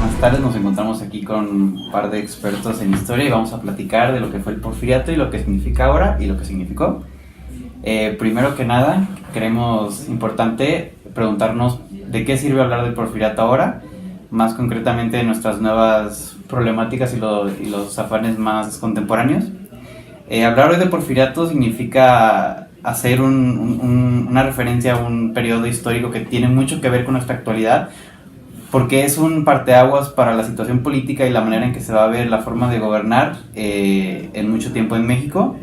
buenas tardes. Nos encontramos aquí con un par de expertos en historia y vamos a platicar de lo que fue el Porfiriato y lo que significa ahora y lo que significó. Primero que nada, creemos importante preguntarnos de qué sirve hablar del Porfiriato ahora, más concretamente de nuestras nuevas problemáticas y los afanes más contemporáneos. Hablar hoy de Porfiriato significa hacer una referencia a un periodo histórico que tiene mucho que ver con nuestra actualidad, porque es un parteaguas para la situación política y la manera en que se va a ver la forma de gobernar en mucho tiempo en México.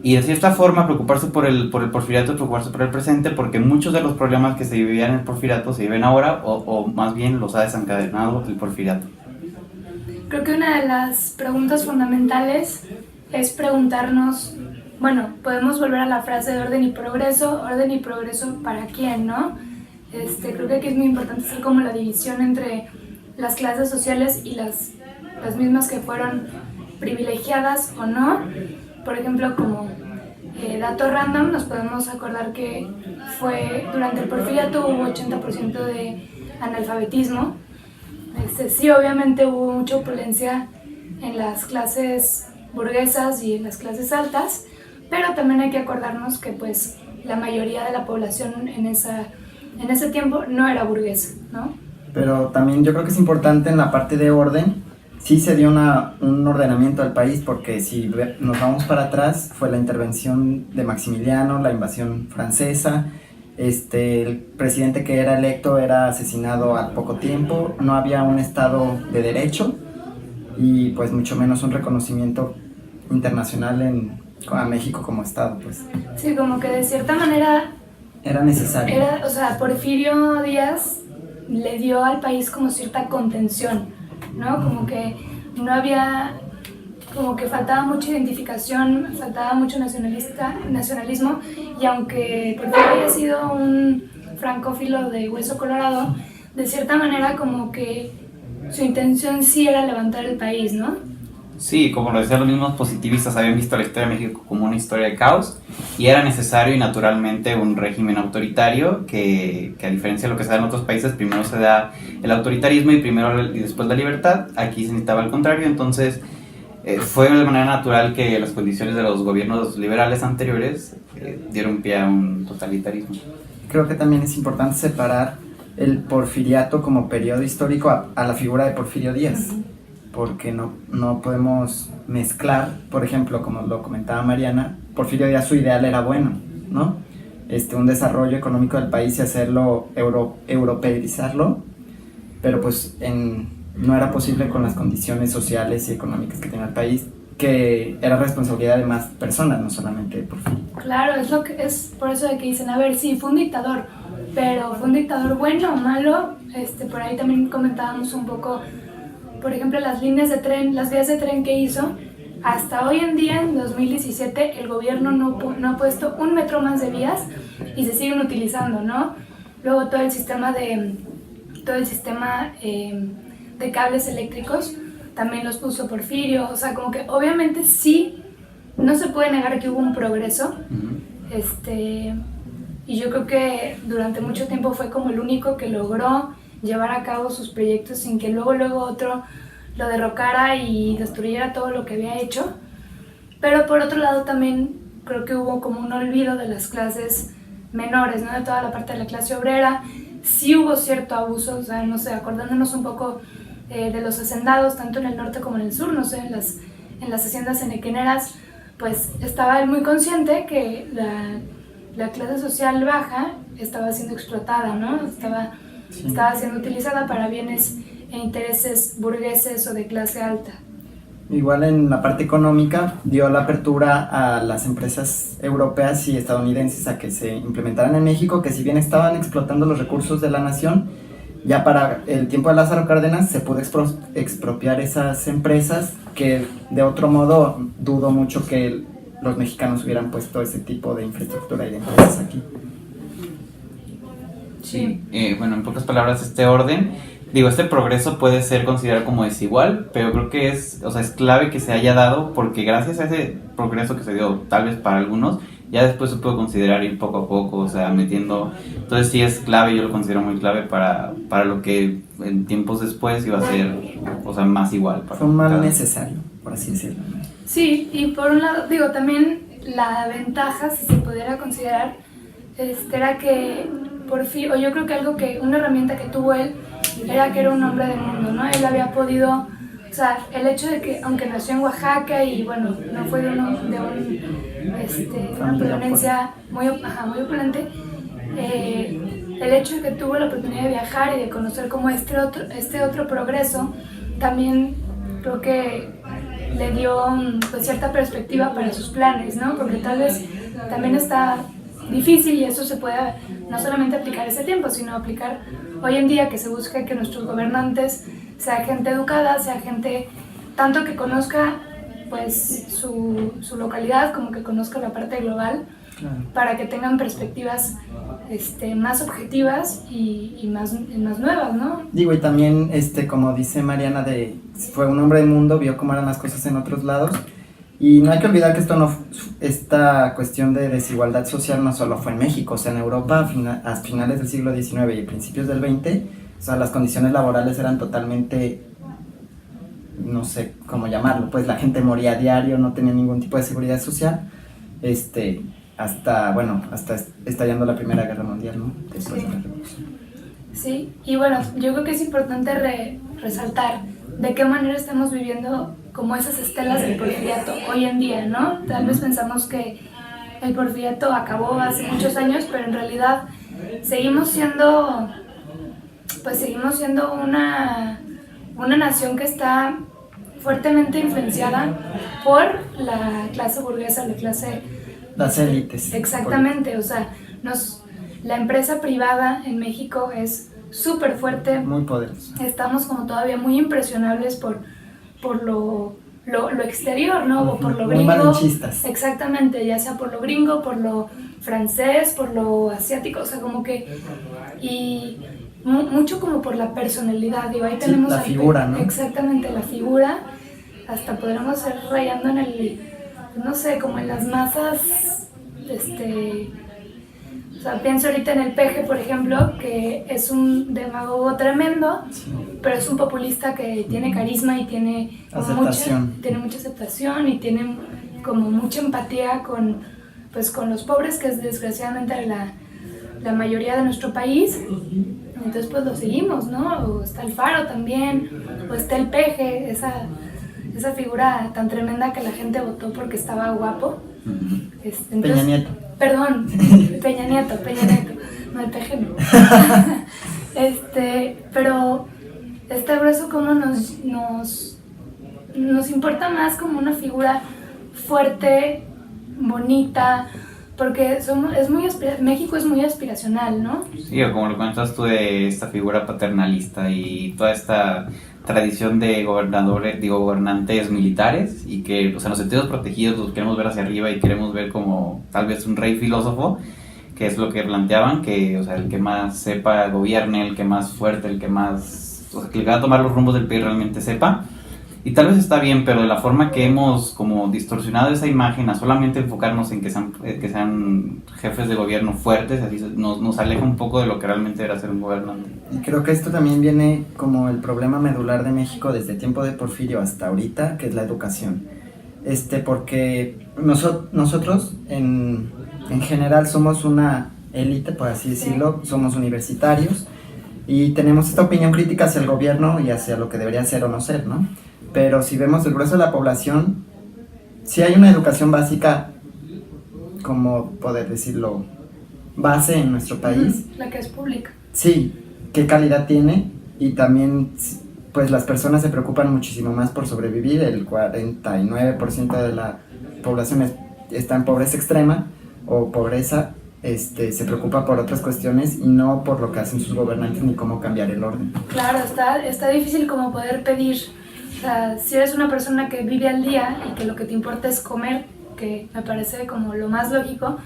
Y de cierta forma preocuparse por el Porfiriato es preocuparse por el presente, porque muchos de los problemas que se vivían en el Porfiriato se viven ahora, o más bien los ha desencadenado el Porfiriato. Creo que una de las preguntas fundamentales es preguntarnos, bueno, podemos volver a la frase de orden y progreso ¿para quién, no? Creo que aquí es muy importante hacer como la división entre las clases sociales y las mismas que fueron privilegiadas o no. Por ejemplo, como dato random, nos podemos acordar que durante el Porfiriato hubo 80% de analfabetismo. Sí, obviamente hubo mucha opulencia en las clases burguesas y en las clases altas, pero también hay que acordarnos que pues la mayoría de la población en ese tiempo no era burguesa, ¿no? Pero también yo creo que es importante en la parte de orden, sí se dio un ordenamiento al país, porque si nos vamos para atrás, fue la intervención de Maximiliano, la invasión francesa, el presidente que era electo era asesinado al poco tiempo, no había un Estado de Derecho y pues mucho menos un reconocimiento internacional a México como Estado, pues. Sí, como que de cierta manera era necesario. Porfirio Díaz le dio al país como cierta contención, ¿no? Como que no había, como que faltaba mucha identificación, faltaba mucho nacionalismo, y aunque Porfirio había sido un francófilo de hueso colorado, de cierta manera como que su intención sí era levantar el país, ¿no? Sí, como lo decían los mismos positivistas, habían visto la historia de México como una historia de caos y era necesario y naturalmente un régimen autoritario que a diferencia de lo que se da en otros países, primero se da el autoritarismo y después la libertad. Aquí se necesitaba el contrario, entonces fue de manera natural que las condiciones de los gobiernos liberales anteriores dieron pie a un totalitarismo. Creo que también es importante separar el Porfiriato como periodo histórico a la figura de Porfirio Díaz. Porque no podemos mezclar, por ejemplo, como lo comentaba Mariana, Porfirio Díaz su ideal era bueno, ¿no? Un desarrollo económico del país y hacerlo, europeizarlo, pero pues no era posible con las condiciones sociales y económicas que tenía el país, que era responsabilidad de más personas, no solamente de Porfirio. Claro, es por eso de que dicen, a ver, sí, fue un dictador, pero ¿fue un dictador bueno o malo? Por ahí también comentábamos un poco, por ejemplo, las líneas de tren, las vías de tren que hizo. Hasta hoy en día, en 2017, el gobierno no ha puesto un metro más de vías y se siguen utilizando, ¿no? Luego todo el sistema de cables eléctricos también los puso Porfirio. O sea, como que obviamente sí, no se puede negar que hubo un progreso. Y yo creo que durante mucho tiempo fue como el único que logró llevar a cabo sus proyectos sin que luego otro lo derrocara y destruyera todo lo que había hecho. Pero por otro lado también creo que hubo como un olvido de las clases menores, ¿no? De toda la parte de la clase obrera. Sí hubo cierto abuso, o sea, no sé, acordándonos un poco de los hacendados, tanto en el norte como en el sur, no sé, en las haciendas enequeneras, pues estaba él muy consciente que la clase social baja estaba siendo explotada, ¿no? Estaba siendo utilizada para bienes e intereses burgueses o de clase alta. Igual en la parte económica dio la apertura a las empresas europeas y estadounidenses a que se implementaran en México, que si bien estaban explotando los recursos de la nación, ya para el tiempo de Lázaro Cárdenas se pudo expropiar esas empresas, que de otro modo dudo mucho que los mexicanos hubieran puesto ese tipo de infraestructura y de empresas aquí. Sí, bueno, en pocas palabras, este progreso puede ser considerado como desigual, pero creo que es clave que se haya dado, porque gracias a ese progreso que se dio, tal vez para algunos, Ya después se puede considerar ir poco a poco, o sea, metiendo... Entonces sí es clave, yo lo considero muy clave para lo que en tiempos después iba a ser, o sea, más igual. Fue un mal necesario, por así decirlo. Sí, y por un lado, digo, también la ventaja, si se pudiera considerar, era que por fin, o yo creo que una herramienta que tuvo él era que era un hombre del mundo, ¿no? Él había podido, o sea, el hecho de que, aunque nació en Oaxaca y bueno, no fue de una proveniencia muy opulente, el hecho de que tuvo la oportunidad de viajar y de conocer como este otro progreso, también creo que le dio pues, cierta perspectiva para sus planes, ¿no? Porque tal vez también está difícil y eso se puede no solamente aplicar ese tiempo, sino aplicar hoy en día, que se busca que nuestros gobernantes sea gente educada, sea gente tanto que conozca pues su localidad como que conozca la parte global, claro, para que tengan perspectivas más objetivas y más nuevas, ¿no? Digo, y también, como dice Mariana, fue un hombre del mundo, vio cómo eran las cosas en otros lados, y no hay que olvidar que esta cuestión de desigualdad social no solo fue en México, o sea, en Europa a finales del siglo XIX y principios del XX, o sea, las condiciones laborales eran totalmente, no sé cómo llamarlo, pues la gente moría a diario, no tenía ningún tipo de seguridad social, hasta estallando la Primera Guerra Mundial, ¿no? Después de la Revolución. Sí, y bueno, yo creo que es importante resaltar de qué manera estamos viviendo como esas estelas del porfiriato hoy en día, ¿no? Tal vez pensamos que el porfiriato acabó hace muchos años, pero en realidad seguimos siendo una nación que está fuertemente influenciada por la clase burguesa, las élites. Exactamente, o sea, la empresa privada en México es súper fuerte. Muy poderosa. Estamos como todavía muy impresionables por lo exterior, ¿no? O por lo gringo. Muy malinchistas. Exactamente, ya sea por lo gringo, por lo francés, por lo asiático, o sea, como que... Y mucho como por la personalidad, digo, ahí tenemos... La figura, ¿no? Exactamente, la figura. Hasta podríamos ir rayando en no sé, como en las masas, o sea, pienso ahorita en el Peje, por ejemplo, que es un demagogo tremendo, sí, pero es un populista que tiene carisma y tiene mucha aceptación y tiene como mucha empatía con los pobres, que es desgraciadamente la mayoría de nuestro país. Entonces pues lo seguimos, ¿no? O está el Faro también, o está el Peje, esa figura tan tremenda que la gente votó porque estaba guapo. Entonces, Peña Nieto. Perdón, Peña Nieto, no el Peje no. Pero está grueso como nos importa más como una figura fuerte, bonita, porque México es muy aspiracional, ¿no? Sí, o como lo comentas tú de esta figura paternalista y toda esta tradición de gobernantes militares y que, o sea, los sentidos protegidos los queremos ver hacia arriba y queremos ver como tal vez un rey filósofo, que es lo que planteaban, que, o sea, el que más sepa gobierne, el que más fuerte, el que más, o sea, que le va a tomar los rumbos del país realmente sepa. Y tal vez está bien, pero de la forma que hemos como distorsionado esa imagen a solamente enfocarnos en que sean jefes de gobierno fuertes, así nos aleja un poco de lo que realmente era ser un gobernante. Y creo que esto también viene como el problema medular de México desde el tiempo de Porfirio hasta ahorita, que es la educación. Porque nosotros en general somos una élite, por así decirlo, somos universitarios y tenemos esta opinión crítica hacia el gobierno y hacia lo que debería ser o no ser, ¿no? Pero si vemos el grueso de la población, sí hay una educación básica, como poder decirlo, base en nuestro país. La que es pública. Sí, qué calidad tiene, y también pues las personas se preocupan muchísimo más por sobrevivir. El 49% de la población está en pobreza extrema o pobreza, se preocupa por otras cuestiones y no por lo que hacen sus gobernantes ni cómo cambiar el orden. Claro, está difícil como poder pedir. O sea, si eres una persona que vive al día y que lo que te importa es comer, que me parece como lo más lógico,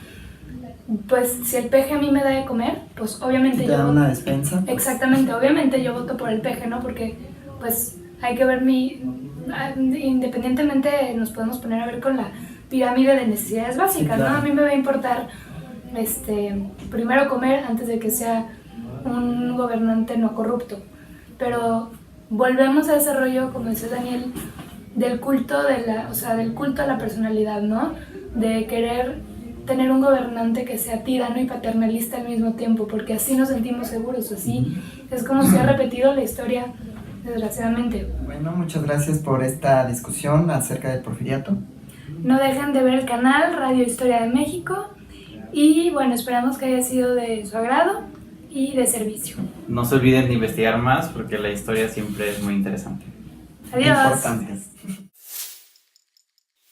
pues si el Peje a mí me da de comer, pues obviamente ¿te da una despensa? Exactamente, obviamente yo voto por el Peje, ¿no? Porque pues hay que ver independientemente nos podemos poner a ver con la pirámide de necesidades básicas, Sí, claro. ¿no? A mí me va a importar primero comer antes de que sea un gobernante no corrupto. Pero volvemos a ese rollo, como dice Daniel, del culto del culto a la personalidad, ¿no? De querer tener un gobernante que sea tirano y paternalista al mismo tiempo, porque así nos sentimos seguros, así es como se ha repetido la historia, desgraciadamente. Bueno, muchas gracias por esta discusión acerca del porfiriato. No dejen de ver el canal Radio Historia de México y bueno, esperamos que haya sido de su agrado y de servicio. No se olviden de investigar más porque la historia siempre es muy interesante. Adiós. Importantes.